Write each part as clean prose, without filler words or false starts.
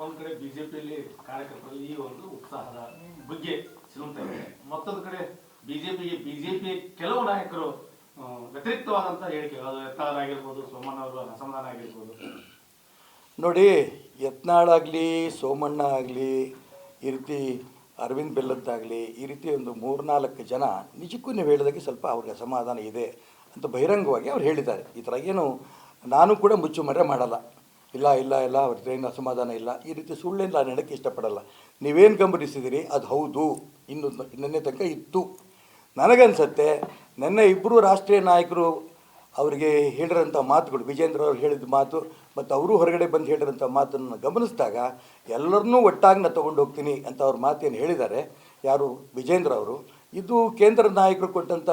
ಒಂದ್ ಕಡೆ ಬಿಜೆಪಿಯಲ್ಲಿ ಕಾರ್ಯಕರ್ತರಲ್ಲಿ ಈ ಒಂದು ಉತ್ಸಾಹದ ಬಗ್ಗೆ ಸಿಗುತ್ತಾ ಇದೆ, ಮತ್ತೊಂದು ಕಡೆ ಬಿಜೆಪಿ ಕೆಲವು ನಾಯಕರು ವ್ಯತಿರಿಕ್ತವಾದಂತ ಹೇಳಿಕೆ, ಅದು ಯತ್ನಾಳ್ ಆಗಿರ್ಬೋದು, ಸೋಮಣ್ಣ ಅವರು ಅಸಮಾಧಾನ ಆಗಿರ್ಬೋದು. ನೋಡಿ, ಯತ್ನಾಳ್ ಆಗಲಿ, ಸೋಮಣ್ಣ ಆಗಲಿ, ಈ ರೀತಿ ಅರವಿಂದ್ ಬೆಲ್ಲದ್ದಾಗಲಿ, ಈ ರೀತಿ ಒಂದು 3-4 ಜನ ನಿಜಕ್ಕೂ ನೀವು ಹೇಳಿದಾಗೆ ಸ್ವಲ್ಪ ಅವ್ರಿಗೆ ಅಸಮಾಧಾನ ಇದೆ ಅಂತ ಬಹಿರಂಗವಾಗಿ ಅವ್ರು ಹೇಳಿದ್ದಾರೆ. ಈ ಥರ ಏನು ನಾನು ಕೂಡ ಮುಚ್ಚುಮರೆ ಮಾಡಲ್ಲ, ಇಲ್ಲ ಇಲ್ಲ ಇಲ್ಲ ಅವ್ರದ್ದೇನು ಅಸಮಾಧಾನ ಇಲ್ಲ, ಈ ರೀತಿ ಸುಳ್ಳೇನು ನಾನು ಹೇಳೋಕ್ಕೆ ಇಷ್ಟಪಡಲ್ಲ. ನೀವೇನು ಗಮನಿಸಿದಿರಿ ಅದು ಹೌದು, ನಿನ್ನೆ ತನಕ ಇತ್ತು. ನನಗನ್ಸುತ್ತೆ ನಿನ್ನೆ ಇಬ್ಬರು ರಾಷ್ಟ್ರೀಯ ನಾಯಕರು ಅವರಿಗೆ ಹೇಳಿರೋಂಥ ಮಾತುಗಳು, ವಿಜೇಂದ್ರ ಅವ್ರು ಹೇಳಿದ ಮಾತು ಮತ್ತು ಅವರು ಹೊರಗಡೆ ಬಂದು ಹೇಳಿರೋಂಥ ಮಾತನ್ನು ಗಮನಿಸಿದಾಗ ಎಲ್ಲರನ್ನೂ ಒಟ್ಟಾಗಿ ನಾನು ತೊಗೊಂಡು ಹೋಗ್ತೀನಿ ಅಂತ ಅವ್ರ ಮಾತೇನು ಹೇಳಿದ್ದಾರೆ ಯಾರು ವಿಜೇಂದ್ರ ಅವರು, ಇದು ಕೇಂದ್ರ ನಾಯಕರು ಕೊಟ್ಟಂಥ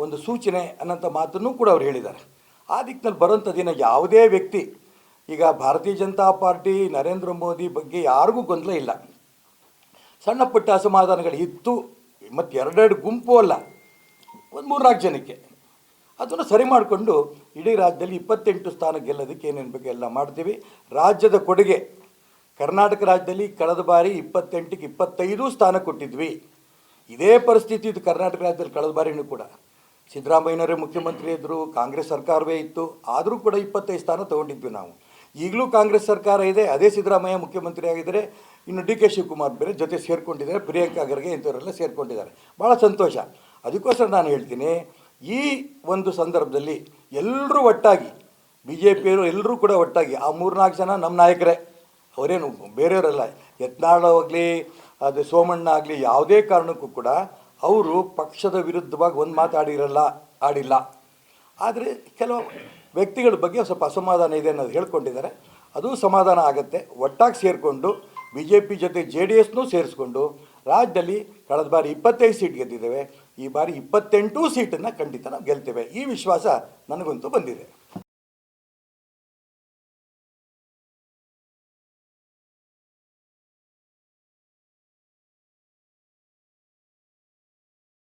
ಒಂದು ಸೂಚನೆ ಅನ್ನೋಂಥ ಮಾತನ್ನು ಕೂಡ ಅವ್ರು ಹೇಳಿದ್ದಾರೆ. ಆ ದಿಕ್ಕಿನಲ್ಲಿ ಬರೋಂಥದ್ದೇನು ಯಾವುದೇ ವ್ಯಕ್ತಿ, ಈಗ ಭಾರತೀಯ ಜನತಾ ಪಾರ್ಟಿ ನರೇಂದ್ರ ಮೋದಿ ಬಗ್ಗೆ ಯಾರಿಗೂ ಗೊಂದಲ ಇಲ್ಲ. ಸಣ್ಣ ಪುಟ್ಟ ಅಸಮಾಧಾನಗಳು ಇತ್ತು, ಮತ್ತು 2 ಗುಂಪು ಅಲ್ಲ, ಒಂದು 3-4 ಜನಕ್ಕೆ ಅದನ್ನು ಸರಿ ಮಾಡಿಕೊಂಡು ಇಡೀ ರಾಜ್ಯದಲ್ಲಿ 28 ಸ್ಥಾನ ಗೆಲ್ಲೋದಕ್ಕೆ ಏನೇನು ಬೇಕು ಎಲ್ಲ ಮಾಡ್ತೀವಿ. ರಾಜ್ಯದ ಕೊಡುಗೆ, ಕರ್ನಾಟಕ ರಾಜ್ಯದಲ್ಲಿ ಕಳೆದ ಬಾರಿ 28ಕ್ಕೆ 25 ಸ್ಥಾನ ಕೊಟ್ಟಿದ್ವಿ. ಇದೇ ಪರಿಸ್ಥಿತಿ ಇದು ಕರ್ನಾಟಕ ರಾಜ್ಯದಲ್ಲಿ ಕಳೆದ ಬಾರಿನೂ ಕೂಡ. ಸಿದ್ದರಾಮಯ್ಯನವರೇ ಮುಖ್ಯಮಂತ್ರಿ ಇದ್ದರು, ಕಾಂಗ್ರೆಸ್ ಸರ್ಕಾರವೇ ಇತ್ತು, ಆದರೂ ಕೂಡ 25 ಸ್ಥಾನ ತೊಗೊಂಡಿದ್ವಿ ನಾವು. ಈಗಲೂ ಕಾಂಗ್ರೆಸ್ ಸರ್ಕಾರ ಇದೆ, ಅದೇ ಸಿದ್ದರಾಮಯ್ಯ ಮುಖ್ಯಮಂತ್ರಿ ಆಗಿದ್ದಾರೆ, ಇನ್ನು ಡಿ ಕೆ ಶಿವಕುಮಾರ್ ಬೇರೆ ಜೊತೆ ಸೇರ್ಕೊಂಡಿದ್ದಾರೆ, ಪ್ರಿಯಾಂಕಾ ಖರ್ಗೆ ಇಂಥವರೆಲ್ಲ ಸೇರ್ಕೊಂಡಿದ್ದಾರೆ. ಭಾಳ ಸಂತೋಷ. ಅದಕ್ಕೋಸ್ಕರ ನಾನು ಹೇಳ್ತೀನಿ, ಈ ಒಂದು ಸಂದರ್ಭದಲ್ಲಿ ಎಲ್ಲರೂ ಒಟ್ಟಾಗಿ, ಬಿ ಜೆ ಪಿಯವರು ಎಲ್ಲರೂ ಕೂಡ ಒಟ್ಟಾಗಿ, ಆ 3-4 ಜನ ನಮ್ಮ ನಾಯಕರೇ, ಅವರೇನು ಬೇರೆಯವರಲ್ಲ. ಯತ್ನಾಳ್ ಆಗಲಿ, ಅದು ಸೋಮಣ್ಣ ಆಗಲಿ, ಯಾವುದೇ ಕಾರಣಕ್ಕೂ ಕೂಡ ಅವರು ಪಕ್ಷದ ವಿರುದ್ಧವಾಗಿ ಒಂದು ಆಡಿಲ್ಲ. ಆದರೆ ಕೆಲವು ವ್ಯಕ್ತಿಗಳ ಬಗ್ಗೆ ಸ್ವಲ್ಪ ಅಸಮಾಧಾನ ಇದೆ ಅನ್ನೋದು ಹೇಳ್ಕೊಂಡಿದ್ದಾರೆ. ಅದು ಸಮಾಧಾನ ಆಗುತ್ತೆ. ಒಟ್ಟಾಗಿ ಸೇರಿಕೊಂಡು BJP ಜೊತೆ JDSನೂ ಸೇರಿಸ್ಕೊಂಡು ರಾಜ್ಯದಲ್ಲಿ ಕಳೆದ ಬಾರಿ 25 ಸೀಟ್ ಗೆದ್ದಿದ್ದೇವೆ, ಈ ಬಾರಿ 28 ಸೀಟನ್ನು ಖಂಡಿತ ನಾವು ಗೆಲ್ತೇವೆ. ಈ ವಿಶ್ವಾಸ ನನಗಂತೂ ಬಂದಿದೆ.